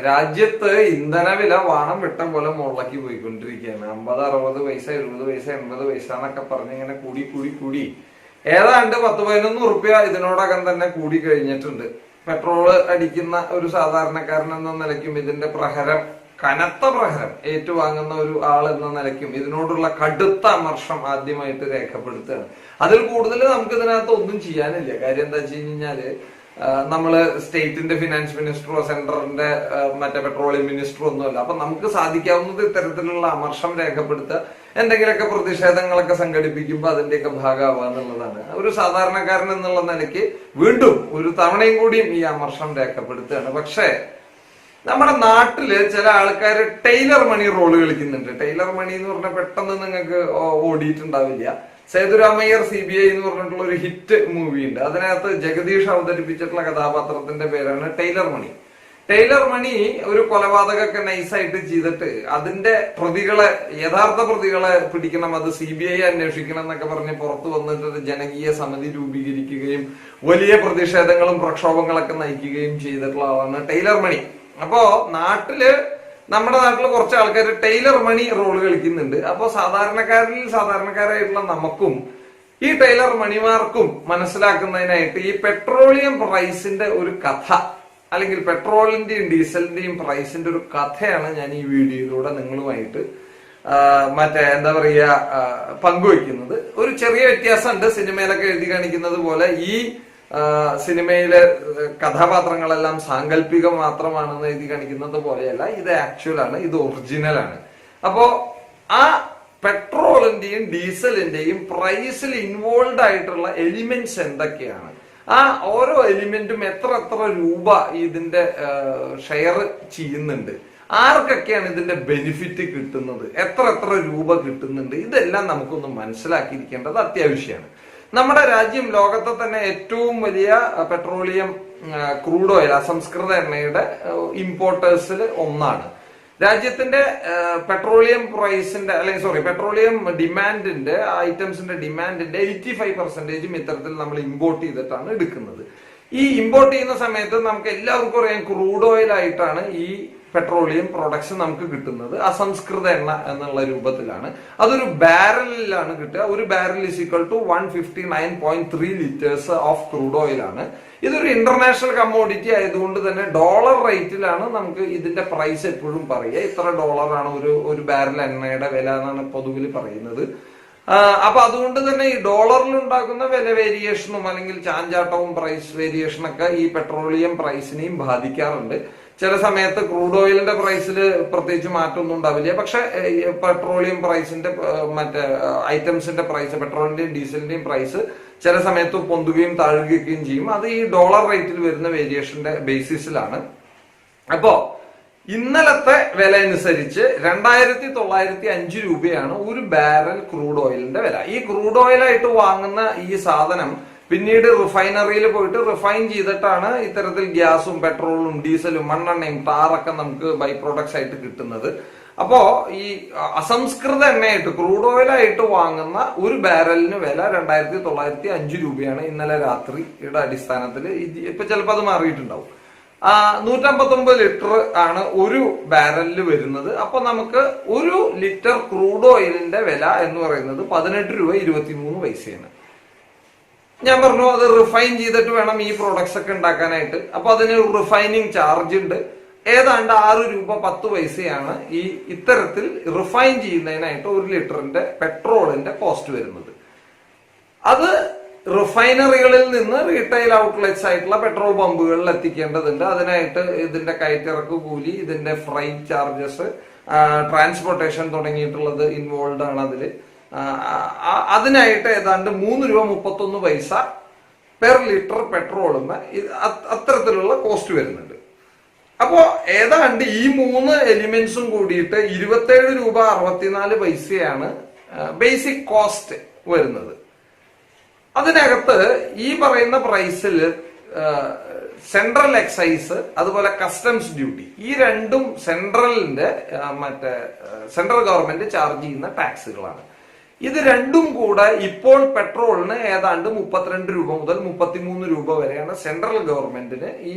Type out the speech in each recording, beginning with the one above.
രാജ്യത്ത് ഇന്ധനവില വാണം വിട്ടം പോലെ മുകളിലേക്ക് പോയിക്കൊണ്ടിരിക്കുകയാണ്. 50-60 പൈസ 70 പൈസ 80 പൈസ എന്നൊക്കെ പറഞ്ഞ് ഇങ്ങനെ കൂടി ഏതാണ്ട് 10-11 റുപ്യ ഇതിനോടകം തന്നെ കൂടി കഴിഞ്ഞിട്ടുണ്ട്. പെട്രോള് അടിക്കുന്ന ഒരു സാധാരണക്കാരൻ എന്ന നിലയ്ക്കും ഇതിന്റെ കനത്ത പ്രഹരം ഏറ്റുവാങ്ങുന്ന ഒരു ആൾ എന്ന നിലയ്ക്കും ഇതിനോടുള്ള കടുത്ത അമർഷം ആദ്യമായിട്ട് രേഖപ്പെടുത്തുകയാണ്. അതിൽ കൂടുതൽ നമുക്ക് ഇതിനകത്ത് ഒന്നും ചെയ്യാനില്ല. കാര്യം എന്താ വെച്ച് കഴിഞ്ഞാല് നമ്മള് സ്റ്റേറ്റിന്റെ ഫിനാൻസ് മിനിസ്റ്ററോ സെൻട്രലിന്റെ മറ്റേ പെട്രോളിയം മിനിസ്റ്ററോ ഒന്നുമല്ല. അപ്പൊ നമുക്ക് സാധിക്കാവുന്നത് ഇത്തരത്തിലുള്ള അമർഷം രേഖപ്പെടുത്തുക, എന്തെങ്കിലുമൊക്കെ പ്രതിഷേധങ്ങളൊക്കെ സംഘടിപ്പിക്കുമ്പോൾ അതിന്റെയൊക്കെ ഭാഗമാവുക എന്നുള്ളതാണ്. ഒരു സാധാരണക്കാരൻ എന്നുള്ള നിലയ്ക്ക് വീണ്ടും ഒരു തവണയും കൂടിയും ഈ അമർഷം രേഖപ്പെടുത്തുകയാണ്. പക്ഷേ നമ്മുടെ നാട്ടില് ചില ആൾക്കാർ ടൈലർ മണി റോള് കളിക്കുന്നുണ്ട്. ടൈലർ മണി എന്ന് പറഞ്ഞാൽ പെട്ടെന്ന് നിങ്ങൾക്ക് ഓടിയിട്ടുണ്ടാവില്ല. സേതുരാമയ്യർ CBI എന്ന് പറഞ്ഞിട്ടുള്ള ഒരു ഹിറ്റ് മൂവി ഉണ്ട്. അതിനകത്ത് ജഗദീഷ് അവതരിപ്പിച്ചിട്ടുള്ള കഥാപാത്രത്തിന്റെ പേരാണ് ടൈലർ മണി. ടൈലർ മണി ഒരു കൊലപാതകമൊക്കെ നൈസായിട്ട് ചെയ്തിട്ട് അതിന്റെ യഥാർത്ഥ പ്രതികളെ പിടിക്കണം, അത് CBI അന്വേഷിക്കണം എന്നൊക്കെ പറഞ്ഞ് പുറത്തു വന്നിട്ട് ഒരു ജനകീയ സമിതി രൂപീകരിക്കുകയും വലിയ പ്രതിഷേധങ്ങളും പ്രക്ഷോഭങ്ങളൊക്കെ നയിക്കുകയും ചെയ്തിട്ടുള്ള ആളാണ് ടൈലർ മണി. അപ്പോ നമ്മുടെ നാട്ടിൽ കുറച്ച് ആൾക്കാർ ടൈലർ മണി റോള് കളിക്കുന്നുണ്ട്. അപ്പോ സാധാരണക്കാരായിട്ടുള്ള നമുക്കും ഈ ടൈലർ മണിമാർക്കും മനസ്സിലാക്കുന്നതിനായിട്ട് ഈ പെട്രോളിയം പ്രൈസിന്റെ ഒരു കഥ, അല്ലെങ്കിൽ പെട്രോളിന്റെയും ഡീസലിന്റെയും പ്രൈസിന്റെ ഒരു കഥയാണ് ഞാൻ ഈ വീഡിയോയിലൂടെ നിങ്ങളുമായിട്ട് പങ്കുവയ്ക്കുന്നത്. ഒരു ചെറിയ വ്യത്യാസമുണ്ട്. സിനിമയിലൊക്കെ എഴുതി കാണിക്കുന്നത് പോലെ ഈ സിനിമയിലെ കഥാപാത്രങ്ങളെല്ലാം സാങ്കല്പികം മാത്രമാണെന്ന് എഴുതി കാണിക്കുന്നത് പോലെയല്ല. ഇത് ആക്ച്വൽ ആണ്, ഇത് ഒറിജിനൽ ആണ്. അപ്പോ ആ പെട്രോളിന്റെയും ഡീസലിന്റെയും പ്രൈസിൽ ഇൻവോൾവ് ആയിട്ടുള്ള എലിമെന്റ്സ് എന്തൊക്കെയാണ്, ആ ഓരോ എലിമെന്റും എത്ര രൂപ ഇതിന്റെ ഷെയർ ചെയ്യുന്നുണ്ട്, ആർക്കൊക്കെയാണ് ഇതിന്റെ ബെനിഫിറ്റ് കിട്ടുന്നത്, എത്ര രൂപ കിട്ടുന്നുണ്ട്, ഇതെല്ലാം നമുക്കൊന്ന് മനസ്സിലാക്കിയിരിക്കേണ്ടത് അത്യാവശ്യമാണ്. നമ്മുടെ രാജ്യം ലോകത്തെ തന്നെ ഏറ്റവും വലിയ പെട്രോളിയം ക്രൂഡ് ഓയിൽ അസംസ്കൃത എണ്ണയുടെ ഇമ്പോർട്ടേഴ്സിൽ ഒന്നാണ്. രാജ്യത്തിന്റെ പെട്രോളിയം പെട്രോളിയം ഡിമാൻഡിന്റെ ഐറ്റംസിന്റെ ഡിമാൻഡിന്റെ 85% ഇത്തരത്തിൽ നമ്മൾ ഇമ്പോർട്ട് ചെയ്തിട്ടാണ് എടുക്കുന്നത്. ഈ ഇമ്പോർട്ട് ചെയ്യുന്ന സമയത്ത് നമുക്ക് എല്ലാവർക്കും അറിയാം ക്രൂഡ് ഓയിൽ ആയിട്ടാണ് ഈ പെട്രോളിയം പ്രൊഡക്ട്സ് നമുക്ക് കിട്ടുന്നത്. അസംസ്കൃത എണ്ണ എന്നുള്ള രൂപത്തിലാണ്. അതൊരു ബാരലിലാണ് കിട്ടുക. ഒരു barrel is equal to 159.3 litres of crude oil ആണ്. ഇതൊരു ഇന്റർനാഷണൽ കമ്മോഡിറ്റി ആയതുകൊണ്ട് തന്നെ ഡോളർ റേറ്റിലാണ് നമുക്ക് ഇതിന്റെ പ്രൈസ് എപ്പോഴും പറയുക. ഇത്ര ഡോളറാണ് ഒരു ബാരൽ എണ്ണയുടെ വില എന്നാണ് പൊതുവിൽ പറയുന്നത്. അപ്പൊ അതുകൊണ്ട് തന്നെ ഈ ഡോളറിൽ ഉണ്ടാക്കുന്ന വില വേരിയേഷനും അല്ലെങ്കിൽ ചാഞ്ചാട്ടവും പ്രൈസ് വേരിയേഷനൊക്കെ ഈ പെട്രോളിയം പ്രൈസിനെയും ബാധിക്കാറുണ്ട്. ചില സമയത്ത് ക്രൂഡ് ഓയിലിന്റെ പ്രൈസിൽ പ്രത്യേകിച്ച് മാറ്റമൊന്നും ഉണ്ടാവില്ല. പക്ഷെ പെട്രോളിയം പ്രൈസിന്റെ ഐറ്റംസിന്റെ പ്രൈസ്, പെട്രോളിന്റെയും ഡീസലിന്റെയും പ്രൈസ് ചില സമയത്ത് പൊന്തുകയും താഴുകയും ചെയ്യും. അത് ഈ ഡോളർ റേറ്റിൽ വരുന്ന വേരിയേഷന്റെ ബേസിസിലാണ്. അപ്പോ ഇന്നലത്തെ വില അനുസരിച്ച് 2905 രൂപയാണ് ഒരു ബാരൽ ക്രൂഡ് ഓയിലിന്റെ വില. ഈ ക്രൂഡ് ഓയിലായിട്ട് വാങ്ങുന്ന ഈ സാധനം പിന്നീട് റിഫൈനറിയിൽ പോയിട്ട് റിഫൈൻ ചെയ്തിട്ടാണ് ഇത്തരത്തിൽ ഗ്യാസും പെട്രോളും ഡീസലും മണ്ണെണ്ണയും ടാറൊക്കെ നമുക്ക് ബൈ പ്രോഡക്ട്സ് ആയിട്ട് കിട്ടുന്നത്. അപ്പോ ഈ അസംസ്കൃത എണ്ണയായിട്ട് ക്രൂഡ് ഓയിലായിട്ട് വാങ്ങുന്ന ഒരു ബാരലിന് വില 2905 രൂപയാണ് ഇന്നലെ രാത്രിയുടെ അടിസ്ഥാനത്തിൽ. ഇപ്പൊ ചിലപ്പോൾ അത് മാറിയിട്ടുണ്ടാവും. 159 ലിറ്റർ ആണ് ഒരു ബാരലിൽ വരുന്നത്. അപ്പൊ നമുക്ക് ഒരു ലിറ്റർ ക്രൂഡ് ഓയിലിന്റെ വില എന്ന് പറയുന്നത് 18 രൂപ 23 പൈസയാണ്. ഞാൻ പറഞ്ഞു അത് റിഫൈൻ ചെയ്തിട്ട് വേണം ഈ പ്രോഡക്ട്സ് ഒക്കെ ഉണ്ടാക്കാനായിട്ട്. അപ്പൊ അതിന് റിഫൈനിങ് ചാർജ് ഉണ്ട്. ഏതാണ്ട് 6 രൂപ 10 പൈസയാണ് ഈ ഇത്തരത്തിൽ റിഫൈൻ ചെയ്യുന്നതിനായിട്ട് ഒരു ലിറ്ററിന്റെ പെട്രോളിന്റെ കോസ്റ്റ് വരുന്നത്. അത് റിഫൈനറികളിൽ നിന്ന് റീറ്റെയിൽ ഔട്ട്ലെറ്റ്സ് ആയിട്ടുള്ള പെട്രോൾ പമ്പുകളിൽ എത്തിക്കേണ്ടതുണ്ട്. അതിനായിട്ട് ഇതിന്റെ കയറ്റിറക്ക് കൂലി, ഇതിന്റെ ഫ്രൈറ്റ് ചാർജസ്, ട്രാൻസ്പോർട്ടേഷൻ തുടങ്ങിയിട്ടുള്ളത് ഇൻവോൾവ് ആണ് അതിൽ. അതിനായിട്ട് ഏതാണ്ട് 3 രൂപ 31 പൈസ പെർ ലിറ്റർ പെട്രോളിന് അത്തരത്തിലുള്ള കോസ്റ്റ് വരുന്നുണ്ട്. അപ്പോ ഏതാണ്ട് ഈ 3 എലിമെന്റ്സും കൂടിയിട്ട് 27 രൂപ 64 പൈസയാണ് ബേസിക് കോസ്റ്റ് വരുന്നത്. അതിനകത്ത് ഈ പറയുന്ന പ്രൈസിൽ സെൻട്രൽ എക്സൈസ് അതുപോലെ കസ്റ്റംസ് ഡ്യൂട്ടി, ഈ രണ്ടും സെൻട്രൽ ഗവൺമെന്റ് ചാർജ് ചെയ്യുന്ന ടാക്സുകളാണ്. ഇത് രണ്ടും കൂടെ ഇപ്പോൾ പെട്രോളിന് ഏതാണ്ട് 32 രൂപ മുതൽ 33 രൂപ വരെയാണ് സെൻട്രൽ ഗവൺമെന്റിന്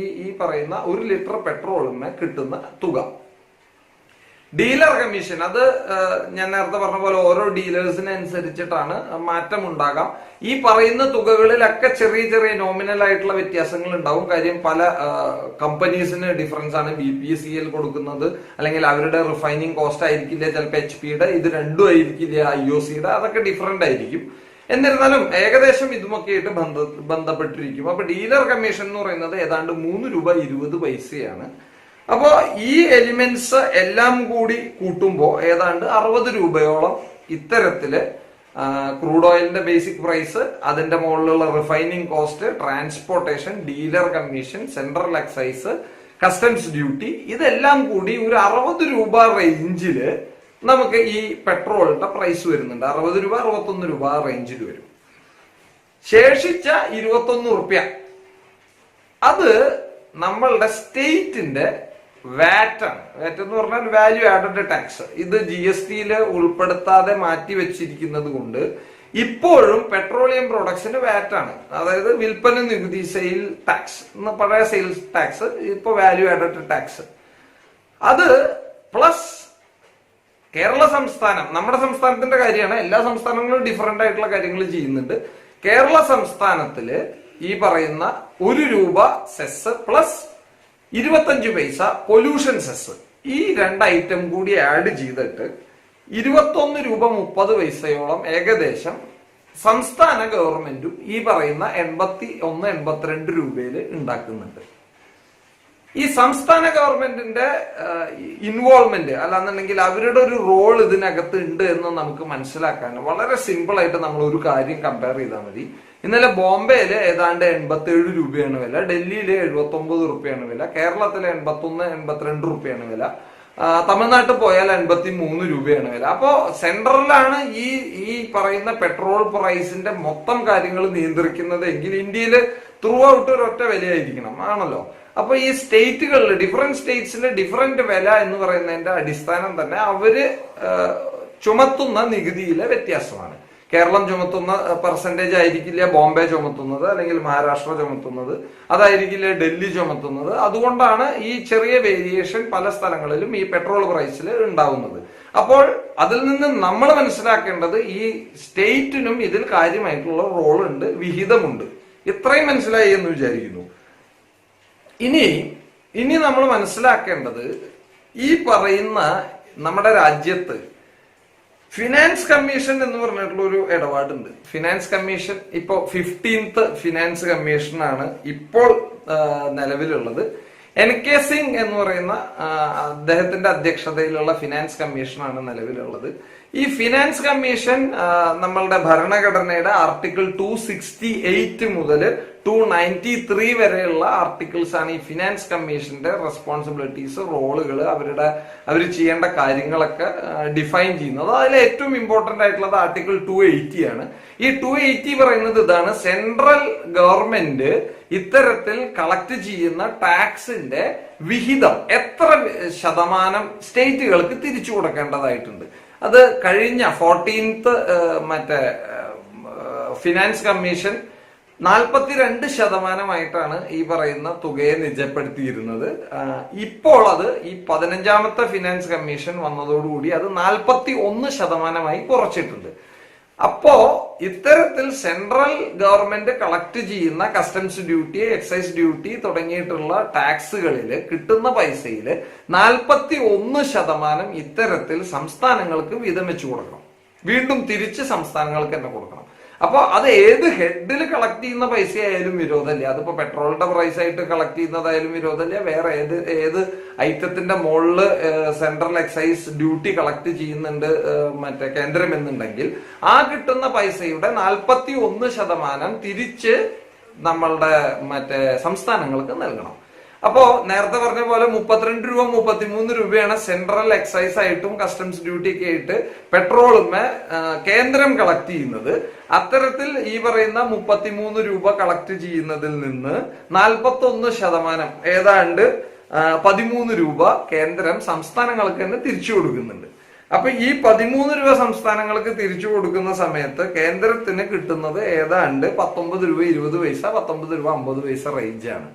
ഈ പറയുന്ന 1 ലിറ്റർ പെട്രോളിന് കിട്ടുന്ന തുക. ഡീലർ കമ്മീഷൻ അത് ഞാൻ നേരത്തെ പറഞ്ഞ പോലെ ഓരോ ഡീലേഴ്സിന് അനുസരിച്ചിട്ടാണ് മാറ്റം ഉണ്ടാകാം. ഈ പറയുന്ന തുകകളിലൊക്കെ ചെറിയ ചെറിയ നോമിനൽ ആയിട്ടുള്ള വ്യത്യാസങ്ങൾ ഉണ്ടാവും. കാര്യം പല കമ്പനീസിന് ഡിഫറൻസ് ആണ്. BPCL കൊടുക്കുന്നത് അല്ലെങ്കിൽ അവരുടെ റിഫൈനിങ് കോസ്റ്റ് ആയിരിക്കില്ല ചിലപ്പോൾ HP-യുടെ, ഇത് രണ്ടും ആയിരിക്കില്ല IOC-യുടെ, അതൊക്കെ ഡിഫറെന്റ് ആയിരിക്കും. എന്നിരുന്നാലും ഏകദേശം ഇതുമൊക്കെയായിട്ട് ബന്ധപ്പെട്ടിരിക്കും. അപ്പൊ ഡീലർ കമ്മീഷൻ എന്ന് പറയുന്നത് ഏതാണ്ട് 3 രൂപ 20 പൈസയാണ്. അപ്പോ ഈ എലിമെന്റ്സ് എല്ലാം കൂടി കൂട്ടുമ്പോൾ ഏതാണ്ട് 60 രൂപയോളം ഇത്തരത്തില് ക്രൂഡ് ഓയിലിന്റെ ബേസിക് പ്രൈസ്, അതിന്റെ മുകളിലുള്ള refining cost, transportation, dealer commission, central excise, customs duty, ഇതെല്ലാം കൂടി ഒരു 60 രൂപ റേഞ്ചില് നമുക്ക് ഈ പെട്രോളിന്റെ പ്രൈസ് വരുന്നുണ്ട്. 60 രൂപ 61 രൂപ റേഞ്ചിൽ വരും. ശേഷിച്ച 21 റുപ്യ അത് നമ്മളുടെ സ്റ്റേറ്റിന്റെ വാറ്റാണ്. വാറ്റ് എന്ന് പറഞ്ഞാൽ വാല്യൂ ആഡഡ് ടാക്സ്. ഇത് GST-യിൽ ഉൾപ്പെടുത്താതെ മാറ്റി വെച്ചിരിക്കുന്നത് കൊണ്ട് ഇപ്പോഴും പെട്രോളിയം പ്രൊഡക്ട്സിന് വാറ്റാണ്. അതായത് വിൽപ്പന നികുതി, സെയിൽ ടാക്സ്, പഴയ സെയിൽസ് ടാക്സ്, ഇപ്പൊ വാല്യൂ ആഡഡ് ടാക്സ്. അത് പ്ലസ് കേരള സംസ്ഥാനം, നമ്മുടെ സംസ്ഥാനത്തിന്റെ കാര്യമാണ്. എല്ലാ സംസ്ഥാനങ്ങളും ഡിഫറെന്റ് ആയിട്ടുള്ള കാര്യങ്ങൾ ചെയ്യുന്നുണ്ട്. കേരള സംസ്ഥാനത്തില് ഈ പറയുന്ന 1 രൂപ സെസ് പ്ലസ് 25 പൈസ പൊല്യൂഷൻ സെസ്, ഈ 2 ഐറ്റം കൂടി ആഡ് ചെയ്തിട്ട് 21 രൂപ 30 പൈസയോളം ഏകദേശം സംസ്ഥാന ഗവൺമെന്റും ഈ പറയുന്ന 81-82 രൂപയിൽ ഉണ്ടാക്കുന്നുണ്ട്. ഈ സംസ്ഥാന ഗവൺമെന്റിന്റെ ഇൻവോൾവ്മെന്റ് അല്ലാന്നുണ്ടെങ്കിൽ അവരുടെ ഒരു റോൾ ഇതിനകത്ത് ഉണ്ട് എന്ന് നമുക്ക് മനസ്സിലാക്കാൻ വളരെ സിമ്പിൾ ആയിട്ട് നമ്മൾ ഒരു കാര്യം കമ്പയർ ചെയ്താൽ മതി. ഇന്നലെ ബോംബെയില് ഏതാണ്ട് 87 രൂപയാണ് വില, ഡൽഹിയില് 79 റുപ്യാണ് വില, കേരളത്തില് 81-82 റുപ്യാണ് വില, തമിഴ്നാട്ടിൽ പോയാൽ 83 രൂപയാണ് വില. അപ്പോ സെൻട്രലാണ് ഈ പറയുന്ന പെട്രോൾ പ്രൈസിന്റെ മൊത്തം കാര്യങ്ങൾ നിയന്ത്രിക്കുന്നത് എങ്കിൽ ഇന്ത്യയില് ത്രൂ ഔട്ട് ഒരൊറ്റ വിലയായിരിക്കണം ആണല്ലോ. അപ്പൊ ഈ സ്റ്റേറ്റുകളിൽ ഡിഫറെന്റ് സ്റ്റേറ്റ്സിലെ ഡിഫറെന്റ് വില എന്ന് പറയുന്നതിന്റെ അടിസ്ഥാനം തന്നെ അവര് ചുമത്തുന്ന നികുതിയിലെ വ്യത്യാസമാണ്. കേരളം ചുമത്തുന്ന പെർസെന്റേജ് ആയിരിക്കില്ല ബോംബെ ചുമത്തുന്നത്, അല്ലെങ്കിൽ മഹാരാഷ്ട്ര ചുമത്തുന്നത്, അതായിരിക്കില്ല ഡൽഹി ചുമത്തുന്നത്. അതുകൊണ്ടാണ് ഈ ചെറിയ വേരിയേഷൻ പല സ്ഥലങ്ങളിലും ഈ പെട്രോൾ പ്രൈസിൽ ഉണ്ടാവുന്നത്. അപ്പോൾ അതിൽ നിന്ന് നമ്മൾ മനസ്സിലാക്കേണ്ടത് ഈ സ്റ്റേറ്റിനും ഇതിൽ കാര്യമായിട്ടുള്ള റോൾ ഉണ്ട്, വിഹിതമുണ്ട്. ഇത്രയും മനസ്സിലായി എന്ന് വിചാരിക്കുന്നു. ഇനി നമ്മൾ മനസ്സിലാക്കേണ്ടത് ഈ പറയുന്ന നമ്മുടെ രാജ്യത്ത് ഫിനാൻസ് കമ്മീഷൻ എന്ന് പറഞ്ഞിട്ടുള്ള ഒരു ഇടപാടുണ്ട്. ഫിനാൻസ് കമ്മീഷൻ ഇപ്പോ 15th ഫിനാൻസ് കമ്മീഷനാണ് ഇപ്പോൾ നിലവിലുള്ളത്. NK സിംഗ് എന്ന് പറയുന്ന അദ്ദേഹത്തിന്റെ അധ്യക്ഷതയിലുള്ള ഫിനാൻസ് കമ്മീഷനാണ് നിലവിലുള്ളത്. ഈ ഫിനാൻസ് കമ്മീഷൻ നമ്മളുടെ ഭരണഘടനയുടെ ആർട്ടിക്കിൾ 268 മുതൽ 293 വരെയുള്ള ആർട്ടിക്കിൾസ് ആണ് ഈ ഫിനാൻസ് കമ്മീഷന്റെ റെസ്പോൺസിബിലിറ്റീസ്, റോളുകൾ, അവർ ചെയ്യേണ്ട കാര്യങ്ങളൊക്കെ ഡിഫൈൻ ചെയ്യുന്നത്. അതിൽ ഏറ്റവും ഇമ്പോർട്ടന്റ് ആയിട്ടുള്ളത് ആർട്ടിക്കിൾ 280 ആണ്. ഈ 280 പറയുന്നത് ഇതാണ്: സെൻട്രൽ ഗവൺമെന്റ് ഇത്തരത്തിൽ കളക്ട് ചെയ്യുന്ന ടാക്സിന്റെ വിഹിതം എത്ര ശതമാനം സ്റ്റേറ്റുകൾക്ക് തിരിച്ചു കൊടുക്കേണ്ടതായിട്ടുണ്ട്. അത് കഴിഞ്ഞ 14th ഫിനാൻസ് കമ്മീഷൻ 42% ഈ പറയുന്ന തുകയെ നിജപ്പെടുത്തിയിരുന്നത്. ഇപ്പോൾ അത് ഈ 15ാമത്തെ ഫിനാൻസ് കമ്മീഷൻ വന്നതോടുകൂടി അത് 41% കുറച്ചിട്ടുണ്ട്. അപ്പോ ഇത്തരത്തിൽ സെൻട്രൽ ഗവൺമെന്റ് കളക്ട് ചെയ്യുന്ന കസ്റ്റംസ് ഡ്യൂട്ടി, എക്സൈസ് ഡ്യൂട്ടി തുടങ്ങിയിട്ടുള്ള ടാക്സുകളിൽ കിട്ടുന്ന പൈസയിൽ 41% ഇത്തരത്തിൽ സംസ്ഥാനങ്ങൾക്ക് വീതം വെച്ചു കൊടുക്കണം. വീണ്ടും തിരിച്ച് സംസ്ഥാനങ്ങൾക്ക് തന്നെ കൊടുക്കണം. അപ്പൊ അത് ഏത് ഹെഡിൽ കളക്ട് ചെയ്യുന്ന പൈസ ആയാലും വിരോധമില്ല. അതിപ്പോ പെട്രോളിന്റെ പ്രൈസ് ആയിട്ട് കളക്ട് ചെയ്യുന്നതായാലും വിരോധമില്ല. വേറെ ഏത് ഐറ്റത്തിന്റെ മുകളില് സെൻട്രൽ എക്സൈസ് ഡ്യൂട്ടി കളക്ട് ചെയ്യുന്നുണ്ട് കേന്ദ്രം എന്നുണ്ടെങ്കിൽ ആ കിട്ടുന്ന പൈസയുടെ 41% തിരിച്ച് നമ്മളുടെ സംസ്ഥാനങ്ങൾക്ക് നൽകണം. അപ്പോ നേരത്തെ പറഞ്ഞ പോലെ 32 രൂപ 33 രൂപയാണ് സെൻട്രൽ എക്സൈസ് ആയിട്ടും കസ്റ്റംസ് ഡ്യൂട്ടി ഒക്കെ ആയിട്ട് പെട്രോളുമേ കേന്ദ്രം കളക്ട് ചെയ്യുന്നത്. അത്തരത്തിൽ ഈ പറയുന്ന 33 രൂപ കളക്ട് ചെയ്യുന്നതിൽ നിന്ന് 41% ഏതാണ്ട് 13 രൂപ കേന്ദ്രം സംസ്ഥാനങ്ങൾക്ക് തന്നെ തിരിച്ചു കൊടുക്കുന്നുണ്ട്. അപ്പൊ ഈ 13 രൂപ സംസ്ഥാനങ്ങൾക്ക് തിരിച്ചു കൊടുക്കുന്ന സമയത്ത് കേന്ദ്രത്തിന് കിട്ടുന്നത് ഏതാണ്ട് 19 രൂപ 20 പൈസ, 19 രൂപ 50 പൈസ റേഞ്ചാണ്.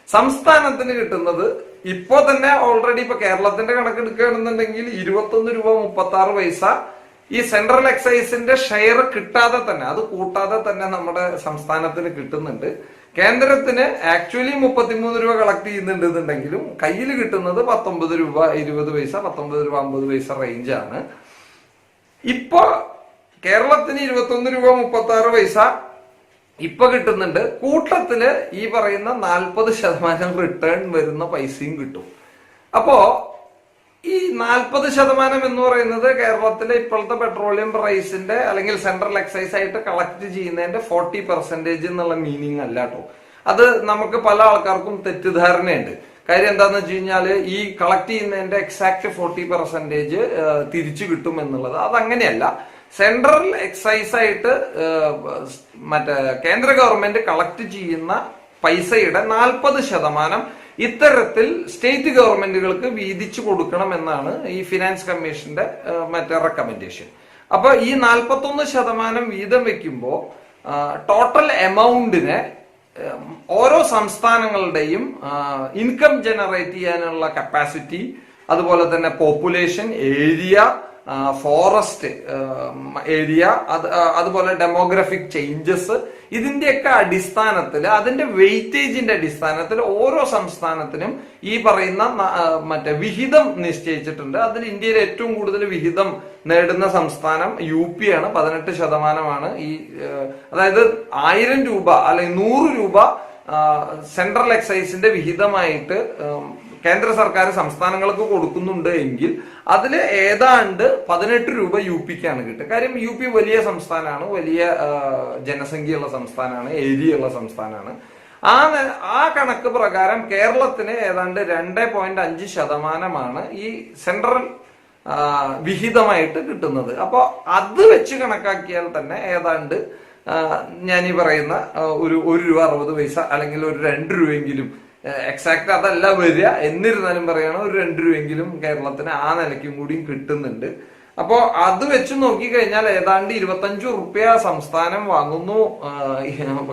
സംസ്ഥാനത്തിന് കിട്ടുന്നത് ഇപ്പോ തന്നെ ഓൾറെഡി ഇപ്പൊ കേരളത്തിന്റെ കണക്കെടുക്കുകയാണെന്നുണ്ടെങ്കിൽ 21 രൂപ 36 പൈസ ഈ സെൻട്രൽ എക്സൈസിന്റെ ഷെയർ കിട്ടാതെ തന്നെ, അത് കൂട്ടാതെ തന്നെ നമ്മുടെ സംസ്ഥാനത്തിന് കിട്ടുന്നുണ്ട്. കേന്ദ്രത്തിന് ആക്ച്വലി 33 രൂപ കളക്ട് ചെയ്യുന്നുണ്ടെന്നുണ്ടെങ്കിലും കയ്യിൽ കിട്ടുന്നത് 19 രൂപ 20 പൈസ, 19 രൂപ 50 പൈസ റേഞ്ചാണ്. ഇപ്പൊ കേരളത്തിന് 21 രൂപ 36 പൈസ ഇപ്പൊ കിട്ടുന്നുണ്ട്. കൂട്ടത്തില് ഈ പറയുന്ന 40% റിട്ടേൺ വരുന്ന പൈസയും കിട്ടും. അപ്പോ ഈ 40% എന്ന് പറയുന്നത് കേരളത്തിലെ ഇപ്പോഴത്തെ പെട്രോളിയം പ്രൈസിന്റെ അല്ലെങ്കിൽ സെൻട്രൽ എക്സൈസ് ആയിട്ട് കളക്ട് ചെയ്യുന്നതിന്റെ 40% എന്നുള്ള മീനിങ് അല്ല കേട്ടോ. അത് നമുക്ക് പല ആൾക്കാർക്കും തെറ്റിദ്ധാരണയുണ്ട്. കാര്യം എന്താന്ന് വെച്ച് കഴിഞ്ഞാല് ഈ കളക്ട് ചെയ്യുന്നതിന്റെ എക്സാക്ട് 40% തിരിച്ചു കിട്ടും എന്നുള്ളത് അതങ്ങനെയല്ല. സെൻട്രൽ എക്സൈസ് ആയിട്ട് മറ്റേ കേന്ദ്ര ഗവൺമെന്റ് കളക്ട് ചെയ്യുന്ന പൈസയുടെ 40% ഇത്തരത്തിൽ സ്റ്റേറ്റ് ഗവൺമെന്റുകൾക്ക് വീതിച്ചു കൊടുക്കണം എന്നാണ് ഈ ഫിനാൻസ് കമ്മീഷന്റെ മറ്റേ റെക്കമെൻഡേഷൻ. അപ്പൊ ഈ 41% വീതം വെക്കുമ്പോൾ ടോട്ടൽ എമൗണ്ടിനെ ഓരോ സംസ്ഥാനങ്ങളുടെയും ഇൻകം ജനറേറ്റ് ചെയ്യാനുള്ള കപ്പാസിറ്റി, അതുപോലെ തന്നെ പോപ്പുലേഷൻ, ഏരിയ, ഫോറസ്റ്റ് ഏരിയ, അതുപോലെ ഡെമോഗ്രഫിക് ചേഞ്ചസ്, ഇതിന്റെയൊക്കെ അടിസ്ഥാനത്തിൽ, അതിന്റെ വെയിറ്റേജിന്റെ അടിസ്ഥാനത്തിൽ ഓരോ സംസ്ഥാനത്തിനും ഈ പറയുന്ന മറ്റേ വിഹിതം നിശ്ചയിച്ചിട്ടുണ്ട്. അതിൽ ഇന്ത്യയിൽ ഏറ്റവും കൂടുതൽ വിഹിതം നേടുന്ന സംസ്ഥാനം UP ആണ്. 18% ഈ അതായത് 1000 രൂപ അല്ലെങ്കിൽ 100 രൂപ സെൻട്രൽ എക്സൈസിന്റെ വിഹിതമായിട്ട് കേന്ദ്ര സർക്കാർ സംസ്ഥാനങ്ങൾക്ക് കൊടുക്കുന്നുണ്ട് എങ്കിൽ അതിൽ ഏതാണ്ട് 18 രൂപ UPക്കാണ് കിട്ടുക. കാര്യം UP വലിയ സംസ്ഥാനമാണ്, വലിയ ജനസംഖ്യയുള്ള സംസ്ഥാനമാണ്, ഏരിയ ഉള്ള സംസ്ഥാനമാണ്. ആ കണക്ക് പ്രകാരം കേരളത്തിന് ഏതാണ്ട് 2.5% ഈ സെൻട്രൽ വിഹിതമായിട്ട് കിട്ടുന്നത്. അപ്പൊ അത് വെച്ച് കണക്കാക്കിയാൽ തന്നെ ഏതാണ്ട് ഞാൻ ഈ പറയുന്ന ഒരു 1 രൂപ 60 പൈസ അല്ലെങ്കിൽ ഒരു 2 രൂപയെങ്കിലും, എക്സാക്ട് അതല്ല വരിക, എന്നിരുന്നാലും പറയണം, ഒരു 2 രൂപയെങ്കിലും കേരളത്തിന് ആ നിലയ്ക്കും കൂടിയും കിട്ടുന്നുണ്ട്. അപ്പോ അത് വെച്ച് നോക്കിക്കഴിഞ്ഞാൽ ഏതാണ്ട് 25 റുപ്യ സംസ്ഥാനം വാങ്ങുന്നു,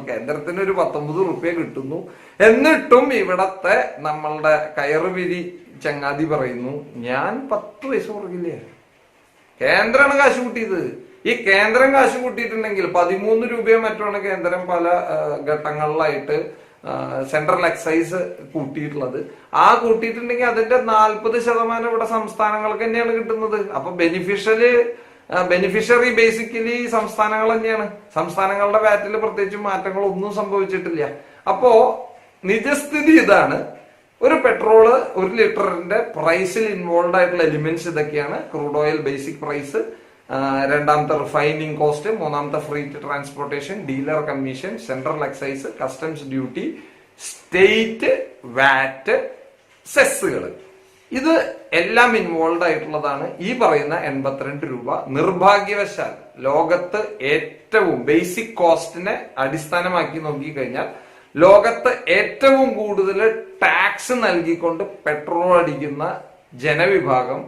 കേന്ദ്രത്തിന് ഒരു 19 റുപ്യ കിട്ടുന്നു. എന്നിട്ടും ഇവിടത്തെ നമ്മളുടെ കയറുവിരി ചങ്ങാതി പറയുന്നു ഞാൻ 10 പൈസ കുറക്കില്ലേ. കേന്ദ്രമാണ് കാശ് കൂട്ടിയത്. ഈ കേന്ദ്രം കാശ് കൂട്ടിയിട്ടുണ്ടെങ്കിൽ 13 രൂപയോ മറ്റുമാണ് കേന്ദ്രം പല ഘട്ടങ്ങളിലായിട്ട് സെൻട്രൽ എക്സൈസ് കൂട്ടിയിട്ടുള്ളത്. കൂട്ടിയിട്ടുണ്ടെങ്കിൽ അതിന്റെ 40% ഇവിടെ സംസ്ഥാനങ്ങൾക്ക് തന്നെയാണ് കിട്ടുന്നത്. അപ്പൊ ബെനിഫിഷ്യറി ബേസിക്കലി സംസ്ഥാനങ്ങൾ തന്നെയാണ്. സംസ്ഥാനങ്ങളുടെ വാറ്റിൽ പ്രത്യേകിച്ച് മാറ്റങ്ങളൊന്നും സംഭവിച്ചിട്ടില്ല. അപ്പോ നിജസ്ഥിതി ഇതാണ്. ഒരു പെട്രോള് 1 ലിറ്ററിന്റെ പ്രൈസിൽ ഇൻവോൾവ് ആയിട്ടുള്ള എലിമെന്റ്സ് ഇതൊക്കെയാണ്. ക്രൂഡ് ഓയിൽ ബേസിക് പ്രൈസ്, രണ്ടാമത്തെ റിഫൈനിങ് കോസ്റ്റ്, മൂന്നാമത്തെ freight transportation, dealer commission, central excise, customs duty, state VAT, സെസ്സുകൾ. ഇത് എല്ലാം ഇൻവോൾവ് ആയിട്ടുള്ളതാണ് ഈ പറയുന്ന 82 രൂപ. നിർഭാഗ്യവശാൽ ലോകത്ത് ഏറ്റവും ബേസിക് കോസ്റ്റിനെ അടിസ്ഥാനമാക്കി നോക്കിക്കഴിഞ്ഞാൽ ലോകത്ത് ഏറ്റവും കൂടുതൽ ടാക്സ് നൽകിക്കൊണ്ട് പെട്രോൾ അടിക്കുന്ന ജനവിഭാഗം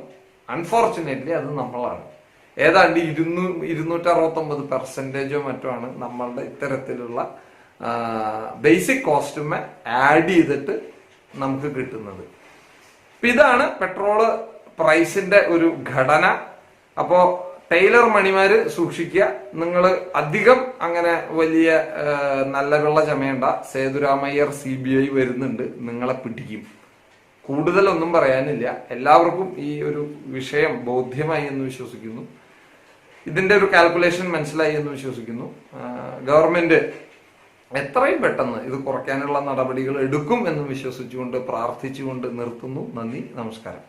അൺഫോർച്ചുനേറ്റ്ലി അത് നമ്മളാണ്. ഏതാണ്ട് 269% മറ്റുമാണ് നമ്മളുടെ ഇത്തരത്തിലുള്ള ബേസിക് കോസ്റ്റുമെ ആഡ് ചെയ്തിട്ട് നമുക്ക് കിട്ടുന്നത്. ഇതാണ് പെട്രോള് പ്രൈസിന്റെ ഒരു ഘടന. അപ്പോ ടൈലർ മണിമാര് സൂക്ഷിക്കുക. നിങ്ങൾ അധികം അങ്ങനെ വലിയ നല്ല വെള്ള ചമയണ്ട. സേതുരാമയ്യർ CBI വരുന്നുണ്ട്, നിങ്ങളെ പിടിക്കും. കൂടുതലൊന്നും പറയാനില്ല. എല്ലാവർക്കും ഈ ഒരു വിഷയം ബോധ്യമായി എന്ന് വിശ്വസിക്കുന്നു. ഇതിന്റെ ഒരു കാൽക്കുലേഷൻ മനസ്സിലായി എന്ന് വിശ്വസിക്കുന്നു. ഗവൺമെന്റ് എത്രയും പെട്ടെന്ന് ഇത് കുറയ്ക്കാനുള്ള നടപടികൾ എടുക്കും എന്ന് വിശ്വസിച്ചുകൊണ്ട് പ്രാർത്ഥിച്ചുകൊണ്ട് നിർത്തുന്നു. നന്ദി, നമസ്കാരം.